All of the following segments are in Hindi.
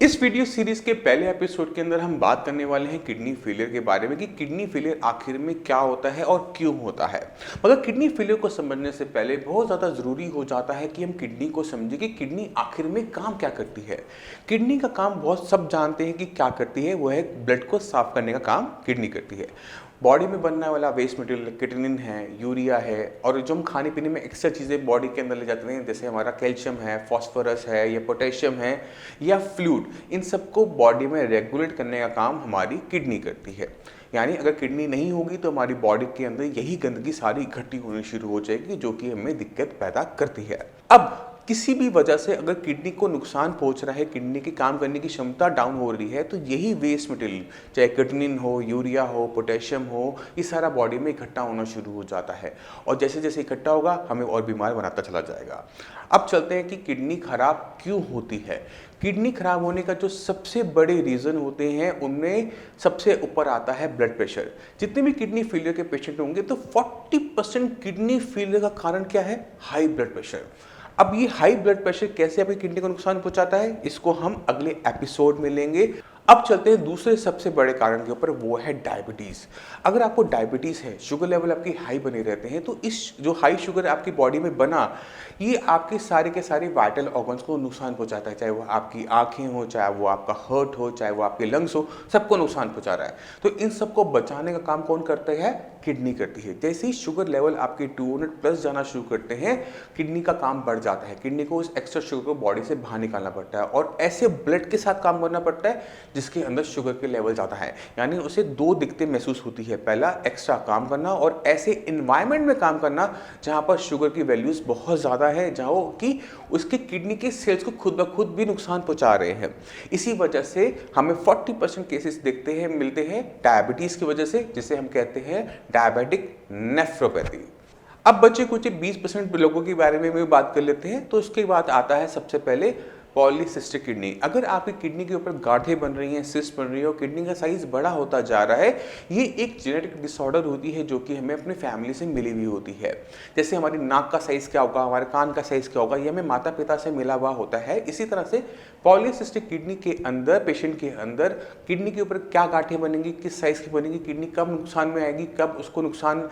इस वीडियो सीरीज के पहले एपिसोड के अंदर हम बात करने वाले हैं किडनी फेलियर के बारे में कि किडनी फेलियर आखिर में क्या होता है और क्यों होता है। मगर किडनी फेलियर को समझने से पहले बहुत ज़्यादा ज़रूरी हो जाता है कि हम किडनी को समझें कि किडनी आखिर में काम क्या करती है। किडनी का काम बहुत सब जानते हैं कि क्या करती है, वो है ब्लड को साफ करने का काम किडनी करती है। बॉडी में बनने वाला वेस्ट मटेरियल किटनिन है, यूरिया है और जो हम खाने पीने में एक्स्ट्रा चीज़ें बॉडी के अंदर ले जाते हैं जैसे हमारा कैल्शियम है, फॉस्फोरस है या पोटेशियम है या फ्लूइड, इन सबको बॉडी में रेगुलेट करने का काम हमारी किडनी करती है। यानी अगर किडनी नहीं होगी तो हमारी बॉडी के अंदर यही गंदगी सारी इकट्ठी होनी शुरू हो जाएगी जो कि हमें दिक्कत पैदा करती है। अब किसी भी वजह से अगर किडनी को नुकसान पहुंच रहा है, किडनी की काम करने की क्षमता डाउन हो रही है, तो यही वेस्ट मटेरियल चाहे किटनिन हो, यूरिया हो, पोटेशियम हो, ये सारा बॉडी में इकट्ठा होना शुरू हो जाता है और जैसे जैसे इकट्ठा होगा हमें और बीमार बनाता चला जाएगा। अब चलते हैं कि किडनी खराब क्यों होती है। किडनी खराब होने का जो सबसे बड़े रीज़न होते हैं उनमें सबसे ऊपर आता है ब्लड प्रेशर। जितने भी किडनी फेलियर के पेशेंट होंगे तो 40% किडनी फेलियर का कारण क्या है? High blood pressure. अब ये हाई ब्लड प्रेशर कैसे आपकी किडनी को नुकसान पहुंचाता है, इसको हम अगले एपिसोड में लेंगे। अब चलते हैं दूसरे सबसे बड़े कारण के ऊपर, वो है डायबिटीज़। अगर आपको डायबिटीज़ है, शुगर लेवल आपकी हाई बने रहते हैं, तो इस जो हाई शुगर आपकी बॉडी में बना, ये आपके सारे के सारे वाइटल ऑर्गन्स को नुकसान पहुंचाता है। चाहे वो आपकी आँखें हो, चाहे वो आपका हार्ट हो, चाहे वो आपके लंग्स हो, सबको नुकसान पहुंचा रहा है। तो इन सबको बचाने का काम कौन करता है? किडनी करती है। जैसे ही शुगर लेवल आपके 200 प्लस जाना शुरू करते हैं, किडनी का काम बढ़ जाता है। किडनी को उस एक्स्ट्रा शुगर को बॉडी से बाहर निकालना पड़ता है और ऐसे ब्लड के साथ काम करना पड़ता है जिसके अंदर शुगर के लेवल ज़्यादा है। यानी उसे दो दिक्कतें महसूस होती है, पहला एक्स्ट्रा काम करना और ऐसे इन्वायरमेंट में काम करना जहाँ पर शुगर की वैल्यूज़ बहुत ज़्यादा है, जहाँ कि उसके किडनी के सेल्स को खुद ब खुद भी नुकसान पहुँचा रहे हैं। इसी वजह से हमें 40% केसेस देखते हैं, मिलते हैं डायबिटीज़ की वजह से, जिसे हम कहते हैं डायबिटिक नेफ्रोपैथी। अब बचे कुछ 20% लोगों के बारे में भी बात कर लेते हैं। तो उसके बाद आता है सबसे पहले पॉलीसिस्टिक किडनी। अगर आपकी किडनी के ऊपर गांठें बन रही हैं, सिस्ट बन रही है और किडनी का साइज बड़ा होता जा रहा है, ये एक जेनेटिक डिसऑर्डर होती है जो कि हमें अपने फैमिली से मिली हुई होती है। जैसे हमारी नाक का साइज क्या होगा, हमारे कान का साइज क्या होगा, ये हमें माता पिता से मिला हुआ होता है। इसी तरह से पॉलीसिस्टिक किडनी के अंदर, पेशेंट के अंदर किडनी के ऊपर क्या गांठें बनेंगी, किस साइज की बनेगी, किडनी कब नुकसान में आएगी, कब उसको नुकसान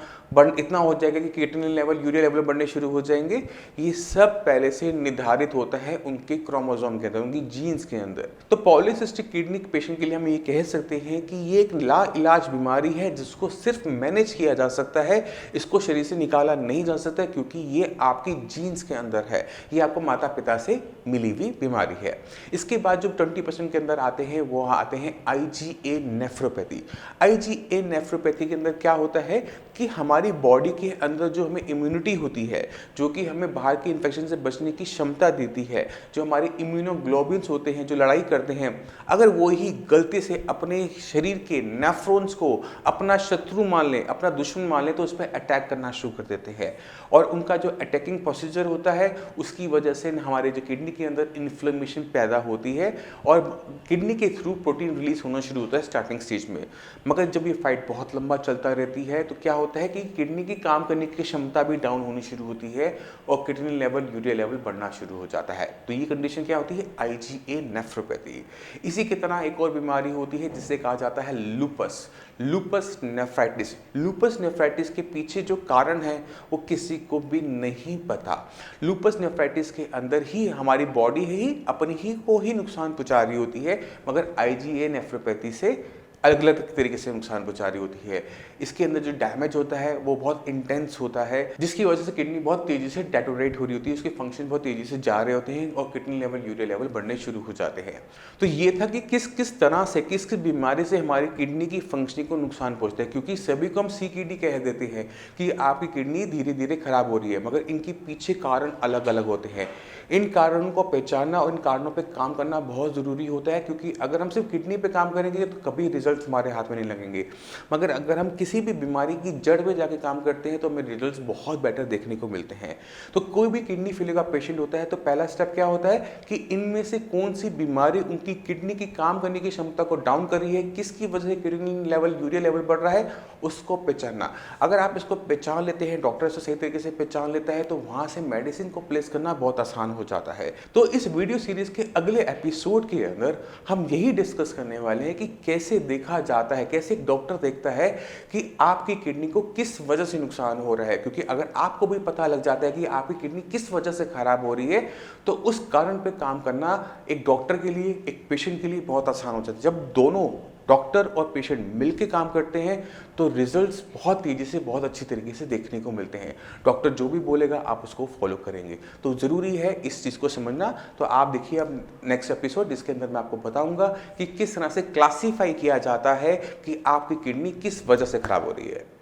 इतना हो जाएगा कि किटनिन लेवल, यूरिया लेवल बढ़ने शुरू हो जाएंगे, ये सब पहले से निर्धारित होता है उनके क्रोमोसोम के अंदर, उनकी जीन्स के अंदर। तो पॉलीसिस्टिक किडनी पेशेंट के लिए हम ये कह सकते हैं कि ये एक ला इलाज बीमारी है जिसको सिर्फ मैनेज किया जा सकता है, इसको शरीर से निकाला नहीं जा सकता क्योंकि ये आपकी जीन्स के अंदर है, ये आपको माता पिता से मिली हुई बीमारी है। इसके बाद जो 20% के अंदर आते हैं वो आते हैं IgA नेफ्रोपैथी। IgA नेफ्रोपैथी के अंदर क्या होता है कि हमारी बॉडी के अंदर जो हमें इम्यूनिटी होती है, जो कि हमें बाहर के इन्फेक्शन से बचने की क्षमता देती है, जो हमारे इम्यूनोग्लोबिन्स होते हैं जो लड़ाई करते हैं, अगर वो ही गलती से अपने शरीर के नेफ्रॉन्स को अपना शत्रु मान लें, अपना दुश्मन मान लें, तो उस पर अटैक करना शुरू कर देते हैं और उनका जो अटैकिंग प्रोसीजर होता है उसकी वजह से हमारे जो किडनी के अंदर इन्फ्लेमेशन पैदा होती है और किडनी के थ्रू प्रोटीन रिलीज होना शुरू होता है स्टार्टिंग स्टेज में। मगर जब ये फाइट बहुत लंबा चलता रहती है तो क्या होता है कि किडनी की काम करने की क्षमता भी डाउन होनी शुरू होती है और किटनिन लेवल, यूरिया लेवल बढ़ना शुरू हो जाता है। तो ये कंडीशन क्या होती है? IgA nephropathy. इसी की तरह एक और बीमारी होती है जिसे कहा जाता है lupus, lupus nephritis. Lupus nephritis के पीछे जो कारण है वो किसी को भी नहीं पता। लूपस नेफ्राइटिस के अंदर ही हमारी बॉडी ही अपनी ही को ही नुकसान पहुंचा रही होती है, मगर IgA नेफ्रोपैथी से अलग अलग तरीके से नुकसान पहुंचा रही होती है। इसके अंदर जो डैमेज होता है वो बहुत इंटेंस होता है, जिसकी वजह से किडनी बहुत तेज़ी से डेटोरेट हो रही होती है, उसके फंक्शन बहुत तेज़ी से जा रहे होते हैं और किडनी लेवल, यूरिया लेवल बढ़ने शुरू हो जाते हैं। तो ये था कि किस किस तरह से, किस किस बीमारी से हमारी किडनी की फंक्शनिंग को नुकसान पहुँचता है, क्योंकि सभी को हम CKD कह देते हैं कि आपकी किडनी धीरे धीरे खराब हो रही है, मगर इनके पीछे कारण अलग अलग होते हैं। इन कारणों को पहचानना और इन कारणों पर काम करना बहुत ज़रूरी होता है, क्योंकि अगर हम सिर्फ किडनी पर काम करेंगे तो कभी रिजल्ट्स हमारे हाथ में नहीं लगेंगे। मगर अगर हम किसी भी बीमारी की जड़ पे जाके काम करते हैं तो हमें रिजल्ट्स बहुत बेटर देखने को मिलते हैं। तो कोई भी किडनी फेलियर का पेशेंट होता है तो पहला स्टेप क्या होता है कि इनमें से कौन सी बीमारी उनकी किडनी की काम करने की क्षमता को डाउन कर रही है, किसकी वजह से किडनी लेवल, यूरिया लेवल बढ़ रहा है, उसको पहचानना। अगर आप इसको पहचान लेते हैं, डॉक्टर से सही तरीके से पहचान लेता है, तो वहां से मेडिसिन को प्लेस करना बहुत आसान हो जाता है। तो इस वीडियो सीरीज के अगले एपिसोड के अंदर हम यही डिस्कस करने वाले हैं कि कैसे देखा जाता है, कैसे एक डॉक्टर देखता है कि आपकी किडनी को किस वजह से नुकसान हो रहा है। क्योंकि अगर आपको भी पता लग जाता है कि आपकी किडनी किस वजह से खराब हो रही है तो उस कारण पे काम करना एक डॉक्टर के लिए, एक पेशेंट के लिए बहुत आसान हो जाता है। जब दोनों डॉक्टर और पेशेंट मिलकर काम करते हैं तो रिजल्ट्स बहुत तेजी से, बहुत अच्छी तरीके से देखने को मिलते हैं। डॉक्टर जो भी बोलेगा आप उसको फॉलो करेंगे। तो ज़रूरी है इस चीज़ को समझना। तो आप देखिए अब नेक्स्ट एपिसोड, जिसके अंदर मैं आपको बताऊंगा कि किस तरह से क्लासीफाई किया जाता है कि आपकी किडनी किस वजह से खराब हो रही है।